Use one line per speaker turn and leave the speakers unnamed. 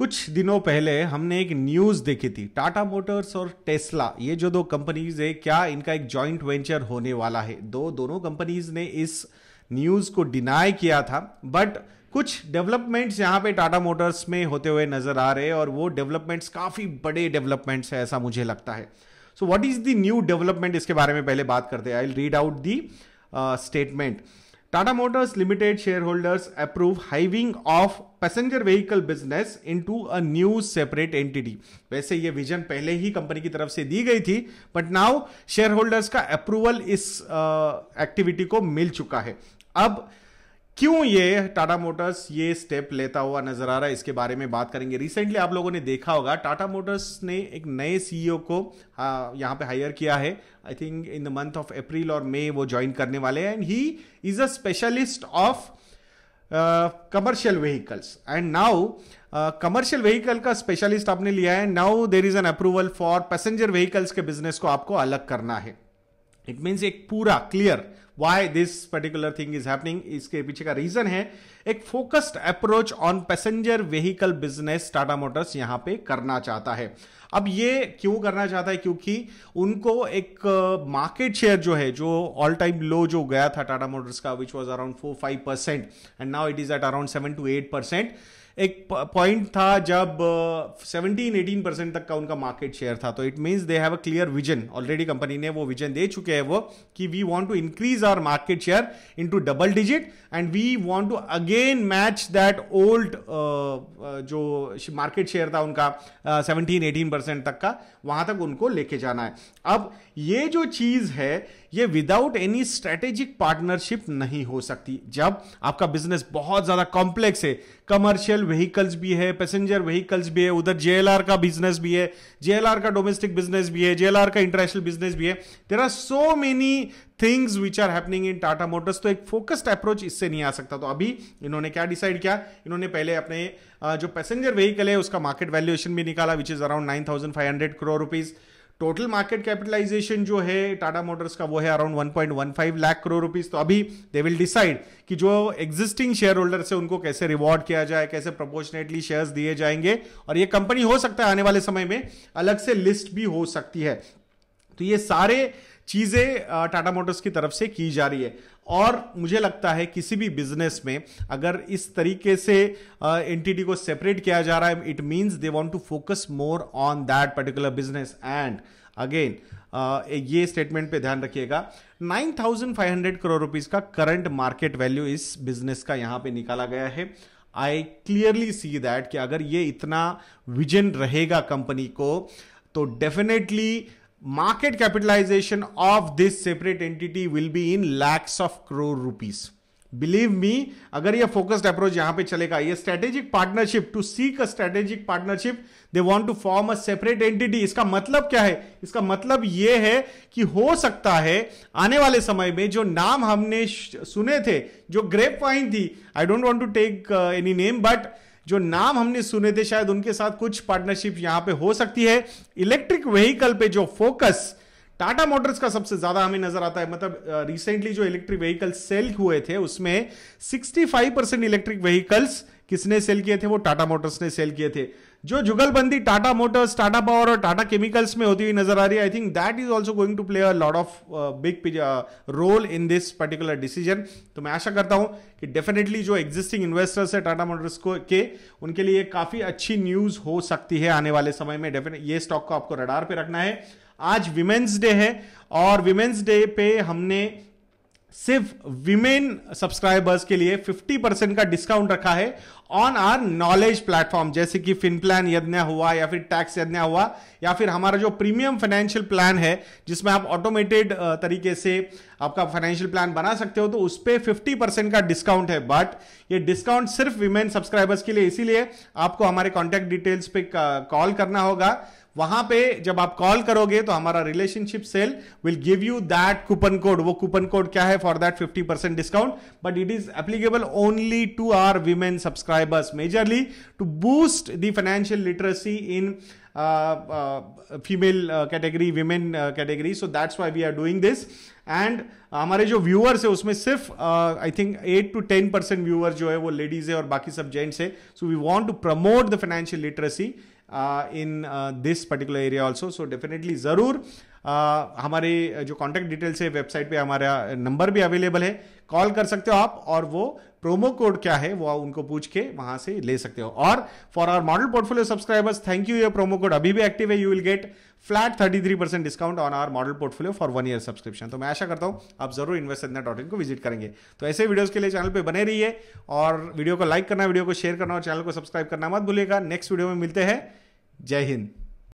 कुछ दिनों पहले हमने एक न्यूज़ देखी थी, टाटा मोटर्स और टेस्ला, ये जो दो कंपनीज है, क्या इनका एक जॉइंट वेंचर होने वाला है। दोनों कंपनीज ने इस न्यूज़ को डिनाई किया था, बट कुछ डेवलपमेंट्स यहाँ पे टाटा मोटर्स में होते हुए नजर आ रहे हैं और वो डेवलपमेंट्स काफ़ी बड़े डेवलपमेंट्स है, ऐसा मुझे लगता है। So what is the new development, इसके बारे में पहले बात करते हैं। I will read out the statement. Tata Motors Limited shareholders approve hiving of passenger vehicle business into a new separate entity। वैसे ये विजन पहले ही कंपनी की तरफ से दी गई थी, बट नाउ शेयर होल्डर्स का अप्रूवल इस एक्टिविटी को मिल चुका है। अब क्यों ये टाटा मोटर्स ये स्टेप लेता हुआ नजर आ रहा है, इसके बारे में बात करेंगे। रिसेंटली आप लोगों ने देखा होगा, टाटा मोटर्स ने एक नए सीईओ को यहां पे हायर किया है। I think in the month of April और मई वो ज्वाइन करने वाले हैं, and he is a specialist of commercial vehicles. And now commercial vehicle का स्पेशलिस्ट आपने लिया है, now there is an approval for passenger vehicles के बिजनेस को आपको अलग करना है। इट मीन्स एक पूरा clear why this particular thing is happening, इसके पीछे का रीजन है एक focused approach on passenger vehicle business Tata Motors यहां पे करना चाहता है। अब ये क्यों करना चाहता है, क्योंकि उनको एक मार्केट शेयर जो है, जो ऑल टाइम लो जो गया था टाटा मोटर्स का, which was around 4-5% and now it is at around 7-8%। एक पॉइंट था जब 17-18% तक का उनका मार्केट शेयर था। तो it means they have a clear vision, already company ने वो विजन दे चुके हैं वो, कि we want to increase our market share into double digit and we want to again match that old जो मार्केट शेयर था उनका 17-18% तक का, वहां तक उनको लेके जाना है। अब ये जो चीज है ये विदाउट एनी स्ट्रेटेजिक पार्टनरशिप नहीं हो सकती। जब आपका बिजनेस बहुत ज्यादा कॉम्प्लेक्स है, कमर्शियल व्हीकल्स भी है, पैसेंजर व्हीकल्स भी है, उधर जेएलआर का बिजनेस भी है, जेएलआर का डोमेस्टिक बिजनेस भी है, जेएलआर का इंटरनेशनल बिजनेस भी है, there are so many things which are happening in Tata Motors. तो एक फोकस्ड अप्रोच इससे नहीं आ सकता। तो अभी इन्होंने क्या डिसाइड किया, इन्होंने पहले अपने जो पैसेंजर व्हीकल है उसका मार्केट वैल्यूएशन भी निकाला, which is around 9,500 crore rupees. Total market capitalisation जो है टाटा मोटर्स का वो है अराउंड 1.15 लाख करोड़ रुपीस। तो अभी दे विल डिसाइड कि जो एग्जिस्टिंग शेयर होल्डर्स है उनको कैसे रिवॉर्ड किया जाए, कैसे प्रोपोर्शनेटली शेयर्स दिए जाएंगे, और ये कंपनी हो सकता है आने वाले समय में अलग से लिस्ट भी हो सकती है। तो ये सारे चीजें टाटा मोटर्स की तरफ से की जा रही है, और मुझे लगता है किसी भी बिजनेस में अगर इस तरीके से एंटिटी को सेपरेट किया जा रहा है, it means they want to focus more on that particular business. And again ये स्टेटमेंट पे ध्यान रखिएगा, 9,500 करोड़ रुपीस का करंट मार्केट वैल्यू इस बिजनेस का यहां पे निकाला गया है। आई क्लियरली सी दैट कि अगर ये इतना विजन रहेगा कंपनी को, तो definitely market capitalization of this separate entity will be in lakhs of crore rupees. Believe me, अगर ये फोकस्ड अप्रोच यहां पे चलेगा, ये strategic partnership, to seek a strategic partnership, they want to form a separate entity. इसका मतलब क्या है, इसका मतलब ये है कि हो सकता है आने वाले समय में जो नाम हमने सुने थे, जो ग्रेप वाइन थी, I don't want to take any name, but जो नाम हमने सुने थे शायद उनके साथ कुछ पार्टनरशिप यहां पे हो सकती है। इलेक्ट्रिक व्हीकल पे जो फोकस टाटा मोटर्स का सबसे ज्यादा हमें नजर आता है, मतलब रिसेंटली जो इलेक्ट्रिक व्हीकल सेल हुए थे उसमें 65% इलेक्ट्रिक व्हीकल्स किसने सेल किए थे, वो टाटा मोटर्स ने सेल किए थे। जो जुगलबंदी टाटा मोटर्स, टाटा पावर और टाटा केमिकल्स में होती हुई नजर आ रही है, I think that is also going to play a lot of big role in this particular decision. तो मैं आशा करता हूं कि डेफिनेटली जो एग्जिस्टिंग इन्वेस्टर्स है टाटा मोटर्स को के, उनके लिए काफी अच्छी न्यूज हो सकती है आने वाले समय में। डेफिनेटली ये स्टॉक को आपको रडार पे रखना है। आज विमेंस डे है, और विमेंस डे पे हमने सिर्फ विमेन सब्सक्राइबर्स के लिए 50% का डिस्काउंट रखा है ऑन आर नॉलेज प्लेटफॉर्म, जैसे कि फिनप्लान यज्ञ हुआ, या फिर टैक्स यज्ञ हुआ, या फिर हमारा जो प्रीमियम फाइनेंशियल प्लान है जिसमें आप ऑटोमेटेड तरीके से आपका फाइनेंशियल प्लान बना सकते हो, तो उस पर 50% का डिस्काउंट है। बट ये डिस्काउंट सिर्फ विमेन सब्सक्राइबर्स के लिए, इसीलिए आपको हमारे कॉन्टैक्ट डिटेल्स पे कॉल करना होगा। वहां पे जब आप कॉल करोगे तो हमारा relationship cell will give you that coupon code. वो कूपन कोड क्या है for that 50% discount, but it is applicable only to our women subscribers, majorly to boost the financial literacy in female category, women category. So that's why we are doing this. And हमारे जो viewers है उसमें सिर्फ I think 8 to 10% viewer जो है वो ladies है और बाकी सब जेंट्स है। So we want to promote the financial literacy in this particular area also. So definitely जरूर हमारे जो कॉन्टैक्ट डिटेल्स है वेबसाइट पे हमारा नंबर भी अवेलेबल है, कॉल कर सकते हो आप, और वो प्रोमो कोड क्या है वो उनको पूछ के वहां से ले सकते हो। और for our model portfolio subscribers, thank you, ये प्रोमो कोड अभी भी एक्टिव है। You will get flat 33% discount on our model portfolio for 1 year subscription. तो मैं आशा करता हूं आप जरूर investindia.in को विजिट करेंगे। तो ऐसे वीडियोस के लिए चैनल पे बने रहिए और वीडियो को लाइक करना, वीडियो को शेयर करना और चैनल को सब्सक्राइब करना मत भूलिएगा। नेक्स्ट वीडियो में मिलते हैं। जय हिंद।